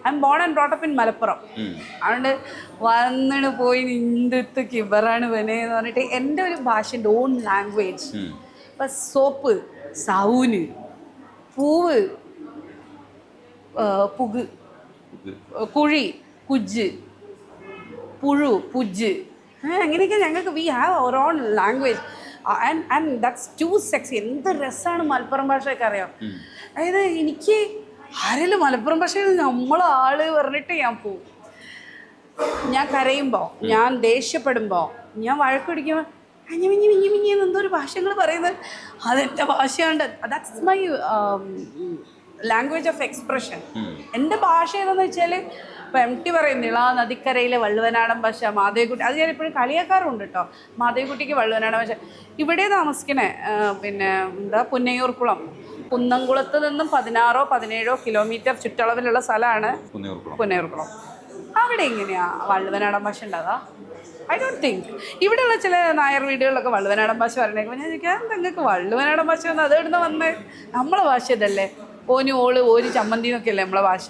I M born and brought up in Malappuram. അതുകൊണ്ട് വന്നിട്ട് പോയി നിന്റെടുത്ത് കിബറാണ് വനെ എന്ന് പറഞ്ഞിട്ട് എൻ്റെ ഒരു ഭാഷൻ്റെ ഓൺ ലാംഗ്വേജ്. ഇപ്പം സോപ്പ്, സൗന്, പൂവ്, പുക്, കുഴി, കുജ്, പുഴു, പുജ്, അങ്ങനെയൊക്കെ ഞങ്ങൾക്ക് വി ഹാവ് അവർ own language. And that's too sexy. എന്ത് രസമാണ് മലപ്പുറം ഭാഷയൊക്കെ അറിയാം. അതായത് എനിക്ക് ആരെങ്കിലും മലപ്പുറം ഭാഷയിൽ നമ്മളാള് പറഞ്ഞിട്ട് ഞാൻ പോവും. ഞാൻ കരയുമ്പോൾ, ഞാൻ ദേഷ്യപ്പെടുമ്പോൾ, ഞാൻ വഴക്കുപിടിക്കുമ്പോൾ മിഞ്ഞി എന്തോ ഒരു ഭാഷകൾ പറയുന്നത് അതെൻ്റെ ഭാഷയുണ്ട്. That's my language of expression. എൻ്റെ ഭാഷ ഏതെന്ന് വെച്ചാൽ ഇപ്പോൾ MT പറയുന്നില്ല, നദിക്കരയിലെ വള്ളുവനാടൻ ഭാഷ, മാധവിക്കുട്ടി, അത് ഞാൻ ഇപ്പോഴും കളിയാക്കാറുണ്ട് കേട്ടോ. മാധവിക്കുട്ടിക്ക് വള്ളുവനാടൻ ഭാഷ. ഇവിടെ താമസിക്കണേ പിന്നെ പുന്നയൂർക്കുളം, കുന്നംകുളത്ത് നിന്നും 16-17 കിലോമീറ്റർ ചുറ്റളവിലുള്ള സ്ഥലമാണ് പുന്നയൂർക്കുളം. അവിടെ എങ്ങനെയാ വള്ളുവനാടൻ ഭാഷ ഉണ്ടാകാം? I don't think. ഇവിടെയുള്ള ചില നായർ വീടുകളിലൊക്കെ വള്ളുവനാടൻ ഭാഷ പറഞ്ഞേക്കുമ്പോൾ ഞാൻ ചോദിക്കാം, നിങ്ങൾക്ക് വള്ളുവനാടൻ ഭാഷ വന്ന് അത് ഇടുന്ന വന്ന് നമ്മളെ ഭാഷ ഇതല്ലേ, ഓന് ഓള് ഒരു ചമ്മന്തി എന്നൊക്കെ അല്ലേ നമ്മളെ ഭാഷ.